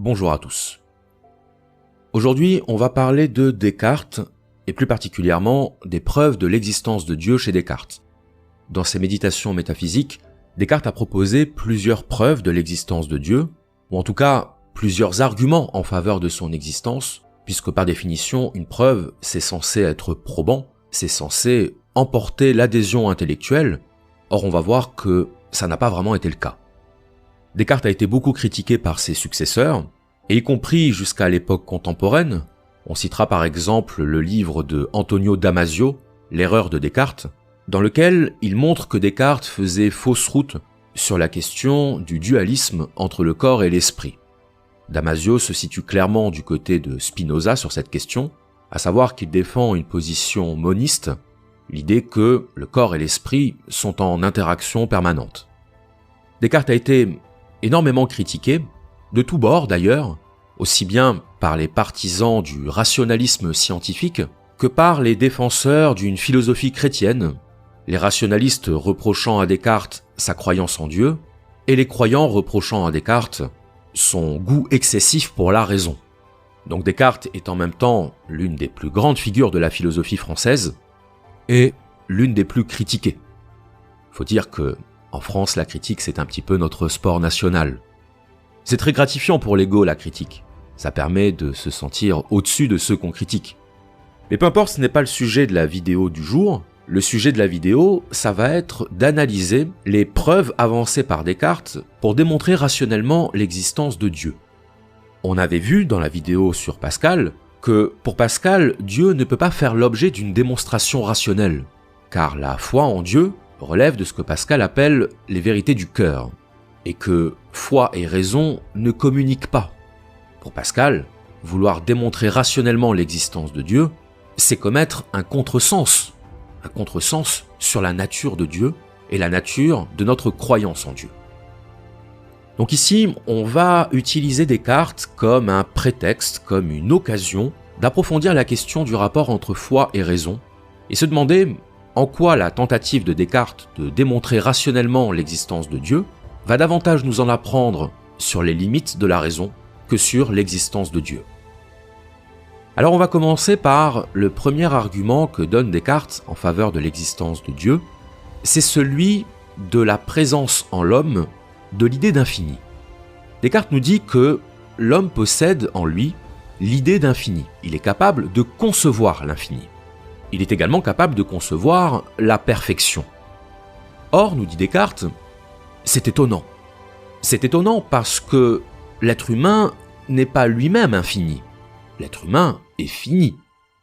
Bonjour à tous. Aujourd'hui, on va parler de Descartes, et plus particulièrement des preuves de l'existence de Dieu chez Descartes. Dans ses méditations métaphysiques, Descartes a proposé plusieurs preuves de l'existence de Dieu, ou en tout cas plusieurs arguments en faveur de son existence, puisque par définition, une preuve, c'est censé être probant, c'est censé emporter l'adhésion intellectuelle. Or, on va voir que ça n'a pas vraiment été le cas. Descartes a été beaucoup critiqué par ses successeurs, et y compris jusqu'à l'époque contemporaine. On citera par exemple le livre de Antonio Damasio, L'erreur de Descartes, dans lequel il montre que Descartes faisait fausse route sur la question du dualisme entre le corps et l'esprit. Damasio se situe clairement du côté de Spinoza sur cette question, à savoir qu'il défend une position moniste, l'idée que le corps et l'esprit sont en interaction permanente. Descartes a été énormément critiqué, de tous bords d'ailleurs, aussi bien par les partisans du rationalisme scientifique que par les défenseurs d'une philosophie chrétienne, les rationalistes reprochant à Descartes sa croyance en Dieu, et les croyants reprochant à Descartes son goût excessif pour la raison. Donc Descartes est en même temps l'une des plus grandes figures de la philosophie française, et l'une des plus critiquées. Faut dire que en France, la critique, c'est un petit peu notre sport national. C'est très gratifiant pour l'ego, la critique. Ça permet de se sentir au-dessus de ceux qu'on critique. Mais peu importe, ce n'est pas le sujet de la vidéo du jour. Le sujet de la vidéo, ça va être d'analyser les preuves avancées par Descartes pour démontrer rationnellement l'existence de Dieu. On avait vu dans la vidéo sur Pascal que, pour Pascal, Dieu ne peut pas faire l'objet d'une démonstration rationnelle, car la foi en Dieu relève de ce que Pascal appelle les vérités du cœur, et que foi et raison ne communiquent pas. Pour Pascal, vouloir démontrer rationnellement l'existence de Dieu, c'est commettre un contresens sur la nature de Dieu et la nature de notre croyance en Dieu. Donc ici, on va utiliser Descartes comme un prétexte, comme une occasion d'approfondir la question du rapport entre foi et raison, et se demander en quoi la tentative de Descartes de démontrer rationnellement l'existence de Dieu va davantage nous en apprendre sur les limites de la raison que sur l'existence de Dieu. Alors on va commencer par le premier argument que donne Descartes en faveur de l'existence de Dieu, c'est celui de la présence en l'homme de l'idée d'infini. Descartes nous dit que l'homme possède en lui l'idée d'infini, il est capable de concevoir l'infini. Il est également capable de concevoir la perfection. Or, nous dit Descartes, c'est étonnant. C'est étonnant parce que l'être humain n'est pas lui-même infini. L'être humain est fini.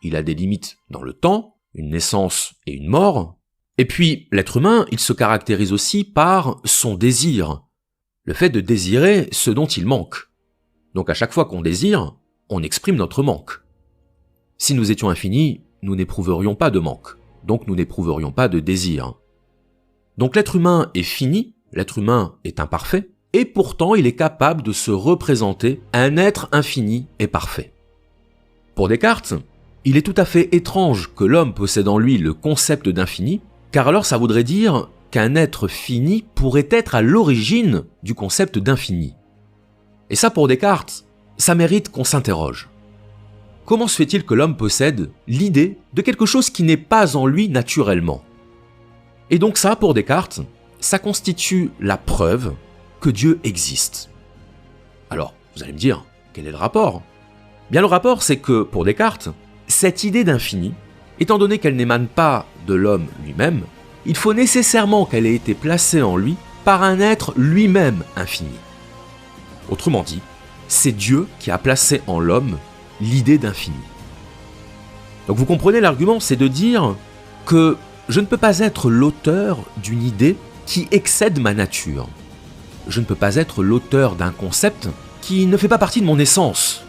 Il a des limites dans le temps, une naissance et une mort. Et puis, l'être humain, il se caractérise aussi par son désir. Le fait de désirer ce dont il manque. Donc à chaque fois qu'on désire, on exprime notre manque. Si nous étions infinis, nous n'éprouverions pas de manque, donc nous n'éprouverions pas de désir. Donc l'être humain est fini, l'être humain est imparfait, et pourtant il est capable de se représenter un être infini et parfait. Pour Descartes, il est tout à fait étrange que l'homme possède en lui le concept d'infini, car alors ça voudrait dire qu'un être fini pourrait être à l'origine du concept d'infini. Et ça pour Descartes, ça mérite qu'on s'interroge. Comment se fait-il que l'homme possède l'idée de quelque chose qui n'est pas en lui naturellement? Et donc ça, pour Descartes, ça constitue la preuve que Dieu existe. Alors, vous allez me dire, quel est le rapport? Bien, le rapport, c'est que, pour Descartes, cette idée d'infini, étant donné qu'elle n'émane pas de l'homme lui-même, il faut nécessairement qu'elle ait été placée en lui par un être lui-même infini. Autrement dit, c'est Dieu qui a placé en l'homme l'idée d'infini. Donc vous comprenez, l'argument, c'est de dire que je ne peux pas être l'auteur d'une idée qui excède ma nature. Je ne peux pas être l'auteur d'un concept qui ne fait pas partie de mon essence.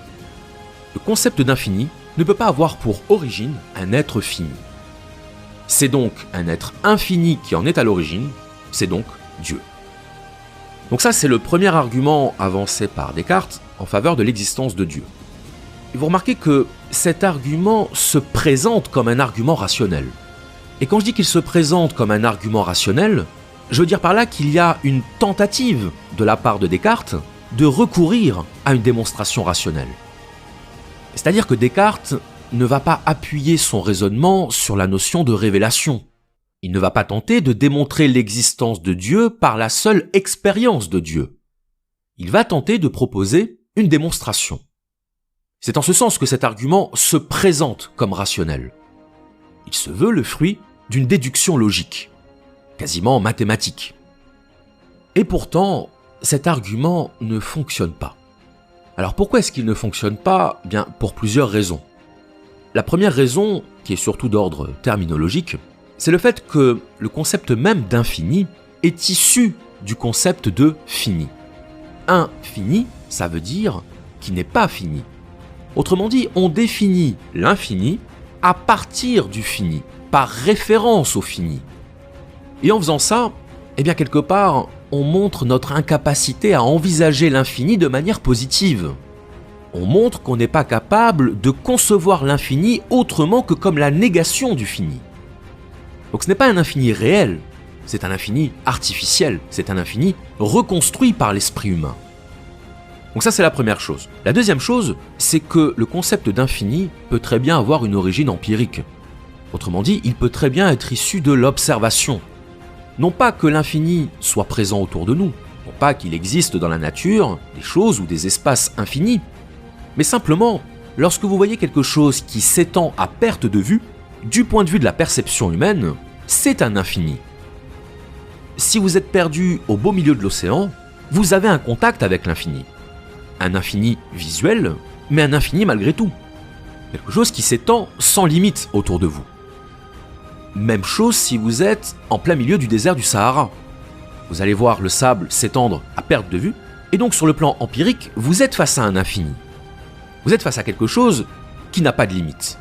Le concept d'infini ne peut pas avoir pour origine un être fini. C'est donc un être infini qui en est à l'origine, c'est donc Dieu. Donc ça, c'est le premier argument avancé par Descartes en faveur de l'existence de Dieu. Et vous remarquez que cet argument se présente comme un argument rationnel. Et quand je dis qu'il se présente comme un argument rationnel, je veux dire par là qu'il y a une tentative de la part de Descartes de recourir à une démonstration rationnelle. C'est-à-dire que Descartes ne va pas appuyer son raisonnement sur la notion de révélation. Il ne va pas tenter de démontrer l'existence de Dieu par la seule expérience de Dieu. Il va tenter de proposer une démonstration. C'est en ce sens que cet argument se présente comme rationnel. Il se veut le fruit d'une déduction logique, quasiment mathématique. Et pourtant, cet argument ne fonctionne pas. Alors pourquoi est-ce qu'il ne fonctionne pas ? Bien, pour plusieurs raisons. La première raison, qui est surtout d'ordre terminologique, c'est le fait que le concept même d'infini est issu du concept de fini. Infini, ça veut dire qui n'est pas fini. Autrement dit, on définit l'infini à partir du fini, par référence au fini. Et en faisant ça, eh bien quelque part, on montre notre incapacité à envisager l'infini de manière positive. On montre qu'on n'est pas capable de concevoir l'infini autrement que comme la négation du fini. Donc ce n'est pas un infini réel, c'est un infini artificiel, c'est un infini reconstruit par l'esprit humain. Donc ça c'est la première chose. La deuxième chose, c'est que le concept d'infini peut très bien avoir une origine empirique. Autrement dit, il peut très bien être issu de l'observation. Non pas que l'infini soit présent autour de nous, non pas qu'il existe dans la nature des choses ou des espaces infinis, mais simplement, lorsque vous voyez quelque chose qui s'étend à perte de vue, du point de vue de la perception humaine, c'est un infini. Si vous êtes perdu au beau milieu de l'océan, vous avez un contact avec l'infini. Un infini visuel, mais un infini malgré tout. Quelque chose qui s'étend sans limite autour de vous. Même chose si vous êtes en plein milieu du désert du Sahara. Vous allez voir le sable s'étendre à perte de vue, et donc sur le plan empirique, vous êtes face à un infini. Vous êtes face à quelque chose qui n'a pas de limite.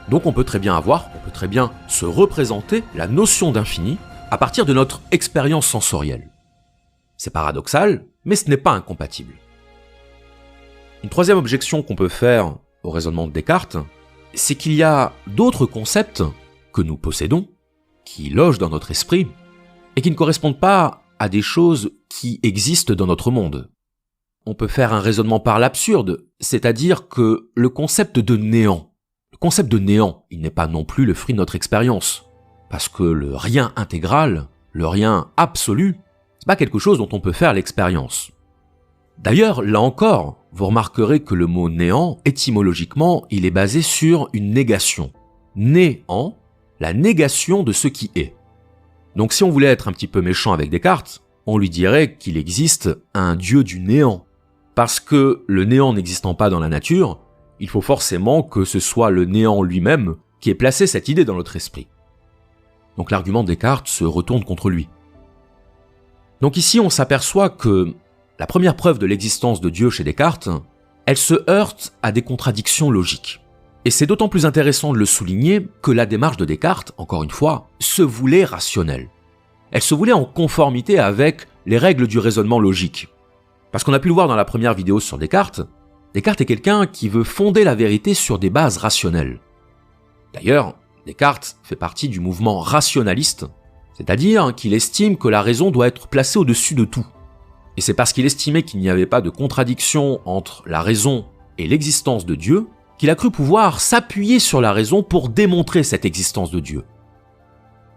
Donc on peut très bien se représenter la notion d'infini à partir de notre expérience sensorielle. C'est paradoxal, mais ce n'est pas incompatible. Une troisième objection qu'on peut faire au raisonnement de Descartes, c'est qu'il y a d'autres concepts que nous possédons, qui logent dans notre esprit, et qui ne correspondent pas à des choses qui existent dans notre monde. On peut faire un raisonnement par l'absurde, c'est-à-dire que le concept de néant, il n'est pas non plus le fruit de notre expérience, parce que le rien intégral, le rien absolu, c'est pas quelque chose dont on peut faire l'expérience. D'ailleurs, là encore, vous remarquerez que le mot néant, étymologiquement, il est basé sur une négation. Néant, la négation de ce qui est. Donc si on voulait être un petit peu méchant avec Descartes, on lui dirait qu'il existe un dieu du néant. Parce que le néant n'existant pas dans la nature, il faut forcément que ce soit le néant lui-même qui ait placé cette idée dans notre esprit. Donc l'argument de Descartes se retourne contre lui. Donc ici on s'aperçoit que la première preuve de l'existence de Dieu chez Descartes, elle se heurte à des contradictions logiques. Et c'est d'autant plus intéressant de le souligner que la démarche de Descartes, encore une fois, se voulait rationnelle. Elle se voulait en conformité avec les règles du raisonnement logique. Parce qu'on a pu le voir dans la première vidéo sur Descartes, Descartes est quelqu'un qui veut fonder la vérité sur des bases rationnelles. D'ailleurs, Descartes fait partie du mouvement rationaliste, c'est-à-dire qu'il estime que la raison doit être placée au-dessus de tout. Et c'est parce qu'il estimait qu'il n'y avait pas de contradiction entre la raison et l'existence de Dieu qu'il a cru pouvoir s'appuyer sur la raison pour démontrer cette existence de Dieu.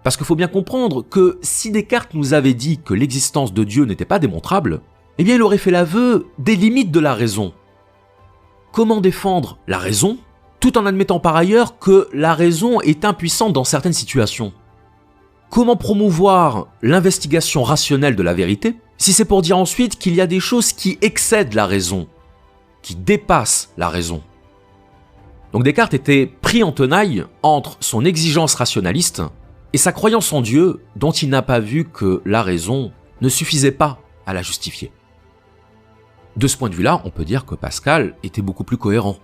Parce qu'il faut bien comprendre que si Descartes nous avait dit que l'existence de Dieu n'était pas démontrable, eh bien il aurait fait l'aveu des limites de la raison. Comment défendre la raison tout en admettant par ailleurs que la raison est impuissante dans certaines situations ? Comment promouvoir l'investigation rationnelle de la vérité si c'est pour dire ensuite qu'il y a des choses qui excèdent la raison, qui dépassent la raison ? Donc Descartes était pris en tenaille entre son exigence rationaliste et sa croyance en Dieu dont il n'a pas vu que la raison ne suffisait pas à la justifier. De ce point de vue-là, on peut dire que Pascal était beaucoup plus cohérent.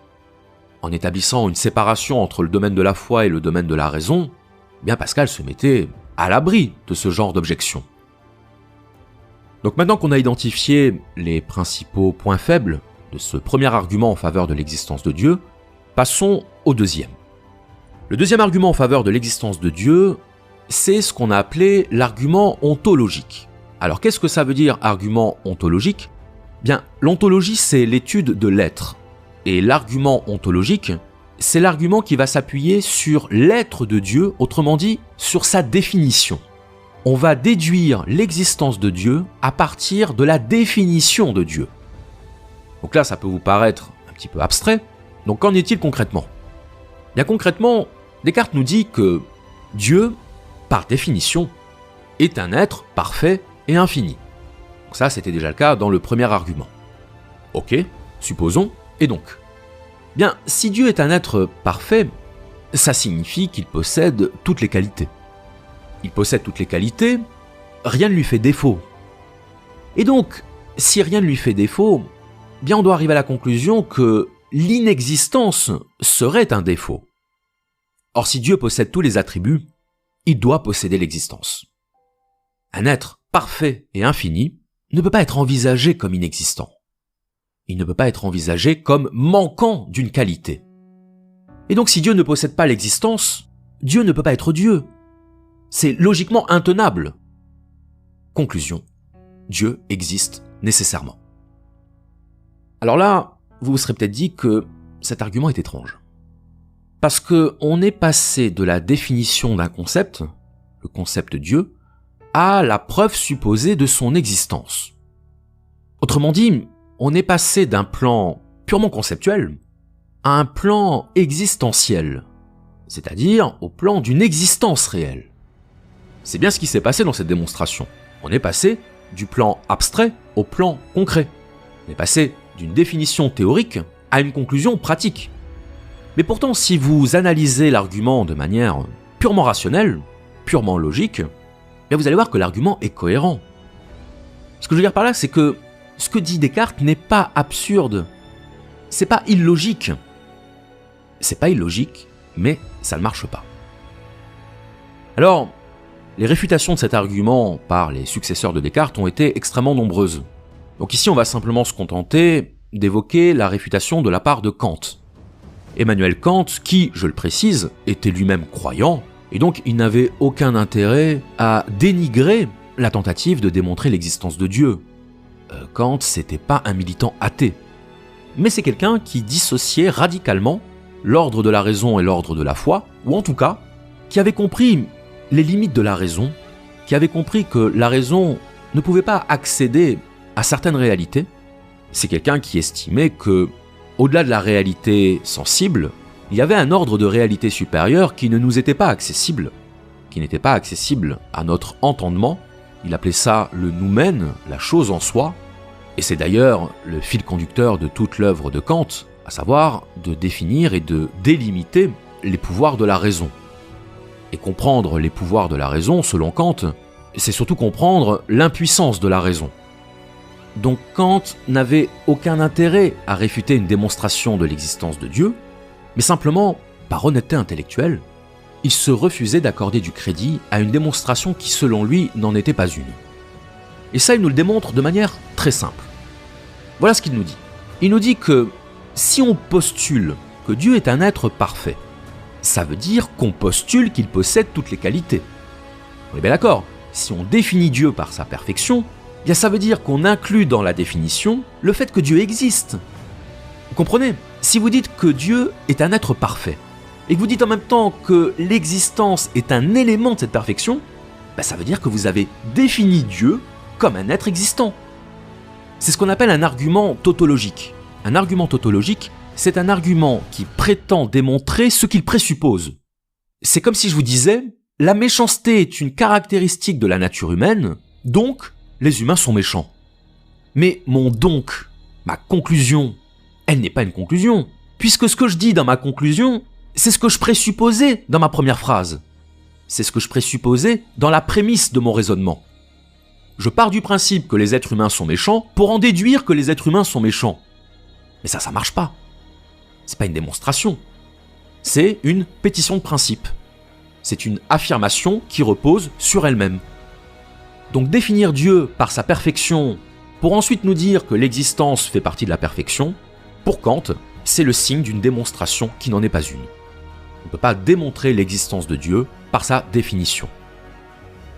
En établissant une séparation entre le domaine de la foi et le domaine de la raison, eh bien Pascal se mettait à l'abri de ce genre d'objection. Donc maintenant qu'on a identifié les principaux points faibles de ce premier argument en faveur de l'existence de Dieu, passons au deuxième. Le deuxième argument en faveur de l'existence de Dieu, c'est ce qu'on a appelé l'argument ontologique. Alors qu'est-ce que ça veut dire argument ontologique ? Bien, l'ontologie, c'est l'étude de l'être. Et l'argument ontologique, c'est l'argument qui va s'appuyer sur l'être de Dieu, autrement dit, sur sa définition. On va déduire l'existence de Dieu à partir de la définition de Dieu. Donc là, ça peut vous paraître un petit peu abstrait. Donc qu'en est-il concrètement ? Bien concrètement, Descartes nous dit que Dieu, par définition, est un être parfait et infini. Donc ça, c'était déjà le cas dans le premier argument. Ok, supposons, et donc ? Bien, si Dieu est un être parfait, ça signifie qu'il possède toutes les qualités. Il possède toutes les qualités, rien ne lui fait défaut. Et donc, si rien ne lui fait défaut, bien on doit arriver à la conclusion que l'inexistence serait un défaut. Or, si Dieu possède tous les attributs, il doit posséder l'existence. Un être parfait et infini ne peut pas être envisagé comme inexistant. Il ne peut pas être envisagé comme manquant d'une qualité. Et donc si Dieu ne possède pas l'existence, Dieu ne peut pas être Dieu. C'est logiquement intenable. Conclusion, Dieu existe nécessairement. Alors là, vous vous serez peut-être dit que cet argument est étrange. Parce qu'on est passé de la définition d'un concept, le concept Dieu, à la preuve supposée de son existence. Autrement dit, on est passé d'un plan purement conceptuel à un plan existentiel, c'est-à-dire au plan d'une existence réelle. C'est bien ce qui s'est passé dans cette démonstration. On est passé du plan abstrait au plan concret. On est passé d'une définition théorique à une conclusion pratique. Mais pourtant, si vous analysez l'argument de manière purement rationnelle, purement logique, bien vous allez voir que l'argument est cohérent. Ce que je veux dire par là, c'est que ce que dit Descartes n'est pas absurde. C'est pas illogique. C'est pas illogique, mais ça ne marche pas. Alors, les réfutations de cet argument par les successeurs de Descartes ont été extrêmement nombreuses. Donc ici, on va simplement se contenter d'évoquer la réfutation de la part de Kant. Emmanuel Kant, qui, je le précise, était lui-même croyant, et donc il n'avait aucun intérêt à dénigrer la tentative de démontrer l'existence de Dieu. Kant, c'était pas un militant athée, mais c'est quelqu'un qui dissociait radicalement l'ordre de la raison et l'ordre de la foi, ou en tout cas, qui avait compris les limites de la raison, qui avait compris que la raison ne pouvait pas accéder à certaines réalités. C'est quelqu'un qui estimait que, au-delà de la réalité sensible, il y avait un ordre de réalité supérieure qui ne nous était pas accessible, qui n'était pas accessible à notre entendement. Il appelait ça le noumen, la chose en soi, et c'est d'ailleurs le fil conducteur de toute l'œuvre de Kant, à savoir de définir et de délimiter les pouvoirs de la raison. Et comprendre les pouvoirs de la raison, selon Kant, c'est surtout comprendre l'impuissance de la raison. Donc Kant n'avait aucun intérêt à réfuter une démonstration de l'existence de Dieu, mais simplement, par honnêteté intellectuelle, il se refusait d'accorder du crédit à une démonstration qui, selon lui, n'en était pas une. Et ça, il nous le démontre de manière très simple. Voilà ce qu'il nous dit. Il nous dit que si on postule que Dieu est un être parfait, ça veut dire qu'on postule qu'il possède toutes les qualités. On est bien d'accord, si on définit Dieu par sa perfection, bien ça veut dire qu'on inclut dans la définition le fait que Dieu existe. Vous comprenez ? Si vous dites que Dieu est un être parfait, et que vous dites en même temps que l'existence est un élément de cette perfection, ça veut dire que vous avez défini Dieu comme un être existant. C'est ce qu'on appelle un argument tautologique. Un argument tautologique, c'est un argument qui prétend démontrer ce qu'il présuppose. C'est comme si je vous disais, la méchanceté est une caractéristique de la nature humaine, donc les humains sont méchants. Mais mon donc, ma conclusion, elle n'est pas une conclusion, puisque ce que je dis dans ma conclusion, c'est ce que je présupposais dans ma première phrase. C'est ce que je présupposais dans la prémisse de mon raisonnement. Je pars du principe que les êtres humains sont méchants pour en déduire que les êtres humains sont méchants. Mais ça marche pas. C'est pas une démonstration. C'est une pétition de principe. C'est une affirmation qui repose sur elle-même. Donc définir Dieu par sa perfection pour ensuite nous dire que l'existence fait partie de la perfection, pour Kant, c'est le signe d'une démonstration qui n'en est pas une. On ne peut pas démontrer l'existence de Dieu par sa définition.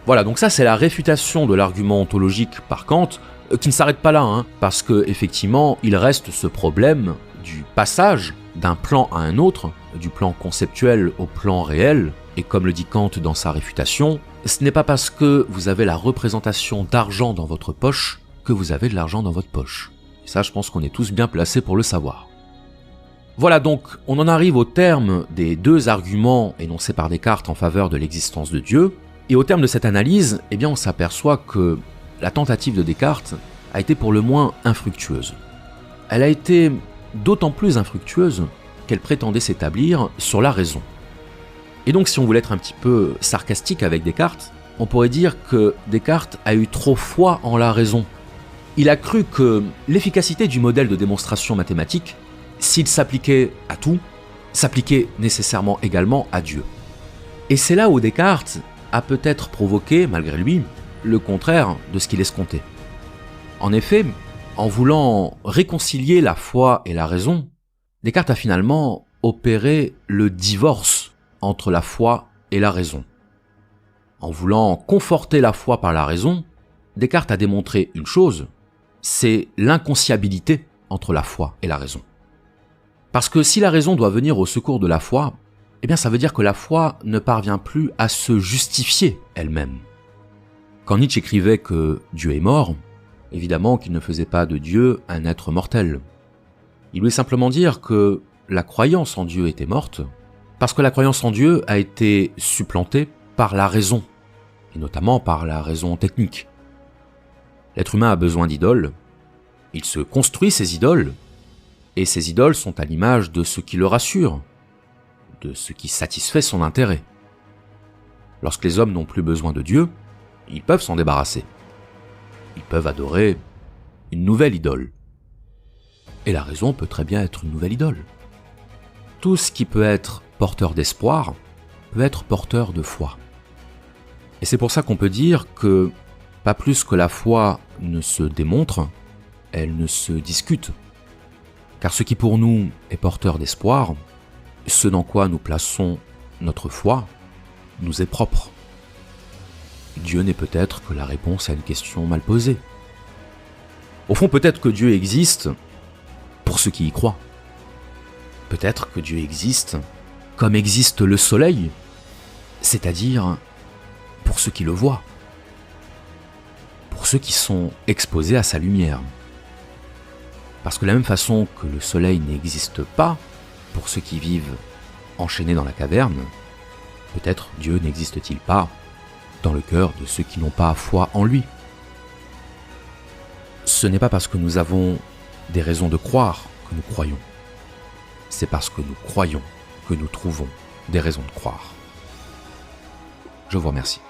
Voilà, donc ça c'est la réfutation de l'argument ontologique par Kant, qui ne s'arrête pas là, parce que effectivement, il reste ce problème du passage d'un plan à un autre, du plan conceptuel au plan réel, et comme le dit Kant dans sa réfutation, ce n'est pas parce que vous avez la représentation d'argent dans votre poche que vous avez de l'argent dans votre poche. Et ça, je pense qu'on est tous bien placés pour le savoir. Voilà donc, on en arrive au terme des deux arguments énoncés par Descartes en faveur de l'existence de Dieu, et au terme de cette analyse, eh bien on s'aperçoit que la tentative de Descartes a été pour le moins infructueuse. Elle a été d'autant plus infructueuse qu'elle prétendait s'établir sur la raison. Et donc si on voulait être un petit peu sarcastique avec Descartes, on pourrait dire que Descartes a eu trop foi en la raison. Il a cru que l'efficacité du modèle de démonstration mathématique, s'il s'appliquait à tout, s'appliquait nécessairement également à Dieu. Et c'est là où Descartes a peut-être provoqué, malgré lui, le contraire de ce qu'il escomptait. En effet, en voulant réconcilier la foi et la raison, Descartes a finalement opéré le divorce entre la foi et la raison. En voulant conforter la foi par la raison, Descartes a démontré une chose, c'est l'inconciliabilité entre la foi et la raison. Parce que si la raison doit venir au secours de la foi, eh bien ça veut dire que la foi ne parvient plus à se justifier elle-même. Quand Nietzsche écrivait que Dieu est mort, évidemment qu'il ne faisait pas de Dieu un être mortel. Il voulait simplement dire que la croyance en Dieu était morte, parce que la croyance en Dieu a été supplantée par la raison, et notamment par la raison technique. L'être humain a besoin d'idoles, il se construit ses idoles, et ces idoles sont à l'image de ce qui le rassure, de ce qui satisfait son intérêt. Lorsque les hommes n'ont plus besoin de Dieu, ils peuvent s'en débarrasser. Ils peuvent adorer une nouvelle idole. Et la raison peut très bien être une nouvelle idole. Tout ce qui peut être porteur d'espoir peut être porteur de foi. Et c'est pour ça qu'on peut dire que, pas plus que la foi ne se démontre, elle ne se discute. Car ce qui pour nous est porteur d'espoir, ce dans quoi nous plaçons notre foi, nous est propre. Dieu n'est peut-être que la réponse à une question mal posée. Au fond, peut-être que Dieu existe pour ceux qui y croient. Peut-être que Dieu existe comme existe le soleil, c'est-à-dire pour ceux qui le voient, pour ceux qui sont exposés à sa lumière. Parce que de la même façon que le soleil n'existe pas pour ceux qui vivent enchaînés dans la caverne, peut-être Dieu n'existe-t-il pas dans le cœur de ceux qui n'ont pas foi en lui. Ce n'est pas parce que nous avons des raisons de croire que nous croyons. C'est parce que nous croyons que nous trouvons des raisons de croire. Je vous remercie.